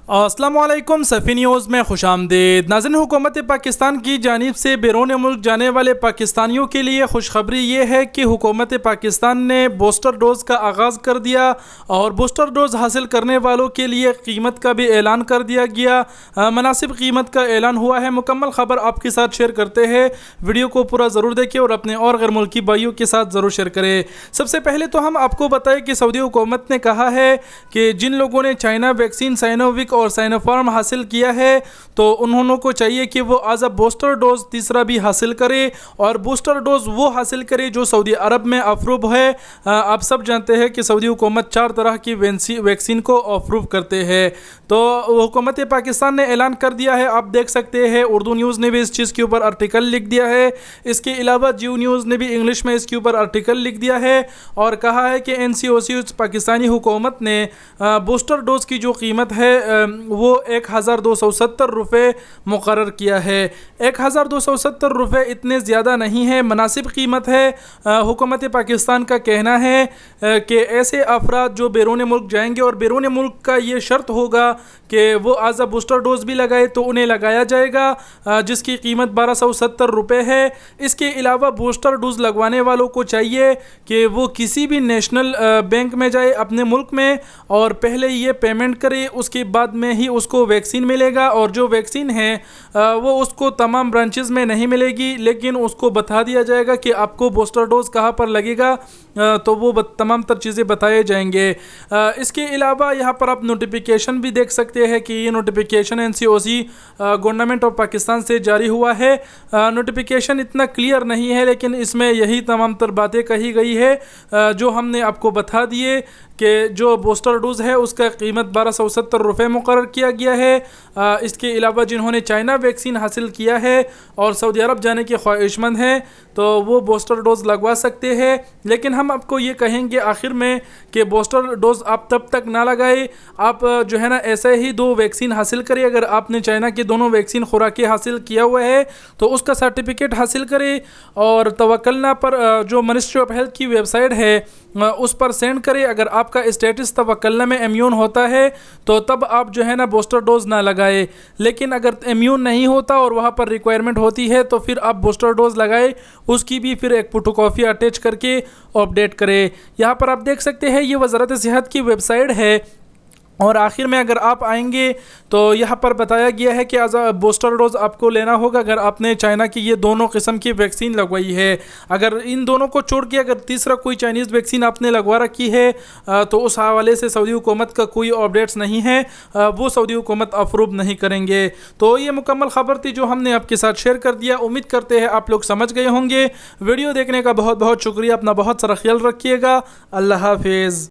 अस्सलाम वालेकुम सफ़ी न्यूज़ में खुश आमदीद। नाज़रीन, हुकूमत पाकिस्तान की जानिब से बैरून मुल्क जाने वाले पाकिस्तानियों के लिए खुशखबरी ये है कि हुकूमत पाकिस्तान ने बूस्टर डोज़ का आगाज़ कर दिया और बूस्टर डोज़ हासिल करने वालों के लिए कीमत का भी ऐलान कर दिया गया। मुनासिब कीमत का ऐलान हुआ है। मुकम्मल ख़बर आपके साथ शेयर करते हैं। वीडियो को पूरा ज़रूर देखें और अपने और गैर मुल्की भाइयों के साथ ज़रूर शेयर करें। सबसे पहले तो हम आपको बताएं कि सऊदी हुकूमत ने कहा है कि जिन लोगों ने चाइना वैक्सीन साइनोविक और साइनोफार्म हासिल किया है तो उन्होंने को चाहिए कि वो एज अ बूस्टर डोज तीसरा भी हासिल करे और बूस्टर डोज वो हासिल करे जो सऊदी अरब में अप्रूव है। आप सब जानते हैं कि सऊदी हुकूमत 4 तरह की वैक्सीन को अप्रूव करते हैं। तो हुकूमत पाकिस्तान ने ऐलान कर दिया है। आप देख सकते हैं उर्दू न्यूज़ ने भी इस चीज़ के ऊपर आर्टिकल लिख दिया है। इसके अलावा जियो न्यूज़ ने भी इंग्लिश में इसके ऊपर आर्टिकल लिख दिया है और कहा है कि NCOC पाकिस्तानी हुकूमत ने बूस्टर डोज की जो कीमत है वो 1270 रुपये मुकर्रर किया है। 1270 रुपये इतने ज़्यादा नहीं है, मुनासिब कीमत है। हुकूमत पाकिस्तान का कहना है कि ऐसे अफराद जो बैरून मुल्क जाएंगे और बैरून मुल्क का ये शर्त होगा कि वो एज अ बूस्टर डोज भी लगाए तो उन्हें लगाया जाएगा, जिसकी कीमत 1270 रुपये है। इसके अलावा बूस्टर डोज लगवाने वालों को चाहिए कि वो किसी भी नेशनल बैंक में जाए अपने मुल्क में और पहले ये पेमेंट करे, उसके बाद में ही उसको वैक्सीन मिलेगा। और जो वैक्सीन है वो उसको तमाम ब्रांचेस में नहीं मिलेगी, लेकिन उसको बता दिया जाएगा कि आपको बूस्टर डोज कहाँ पर लगेगा, तो वो तमाम तर चीज़ें बताए जाएंगे। इसके अलावा यहाँ पर आप नोटिफिकेशन भी देख सकते हैं कि ये notification NCOC government of Pakistan से जारी हुआ है। नोटिफिकेशन इतना क्लियर नहीं है, लेकिन इसमें यही तमाम तर बातें कही गई है जो हमने आपको बता दिए कि जो बूस्टर डोज है उसका कीमत 1270 रुपये मुकर्रर किया गया है। इसके अलावा जिन्होंने चाइना वैक्सीन हासिल किया है और सऊदी अरब जाने के ख्वाहिशमंद हैं तो वो बूस्टर डोज लगवा सकते हैं। लेकिन हम आपको ये कहेंगे आखिर में कि बूस्टर डोज आप तब तक ना लगाए, आप जो है ना ऐसे ही 2 वैक्सीन हासिल करें। अगर आपने चाइना की दोनों वैक्सीन खुराकें हासिल किया हुआ है तो उसका सर्टिफिकेट हासिल करें और तवक्कलना पर जो मिनिस्ट्री ऑफ हेल्थ की वेबसाइट है उस पर सेंड करें। अगर आपका स्टेटस तवक्कलना में इम्यून होता है तो तब आप जो है ना बूस्टर डोज ना लगाए, लेकिन अगर इम्यून नहीं होता और वहाँ पर रिक्वायरमेंट होती है तो फिर आप बूस्टर डोज लगाए, उसकी भी फिर एक फोटोकॉपी अटैच करके अपडेट करें। यहाँ पर आप देख सकते हैं ये वज़ारत सेहत की वेबसाइट है और आखिर में अगर आप आएंगे तो यहाँ पर बताया गया है कि एज अ बूस्टर डोज आपको लेना होगा अगर आपने चाइना की ये दोनों किस्म की वैक्सीन लगवाई है। अगर इन दोनों को छोड़ के अगर तीसरा कोई चाइनीज़ वैक्सीन आपने लगवा रखी है तो उस हवाले से सऊदी हुकूमत का कोई अपडेट्स नहीं है, वो सऊदी हुकूमत अप्रूव नहीं करेंगे। तो ये मुकम्मल ख़बर थी जो हमने आपके साथ शेयर कर दिया। उम्मीद करते हैं आप लोग समझ गए होंगे। वीडियो देखने का बहुत बहुत शुक्रिया। अपना बहुत सारा ख्याल रखिएगा। अल्लाह हाफिज़।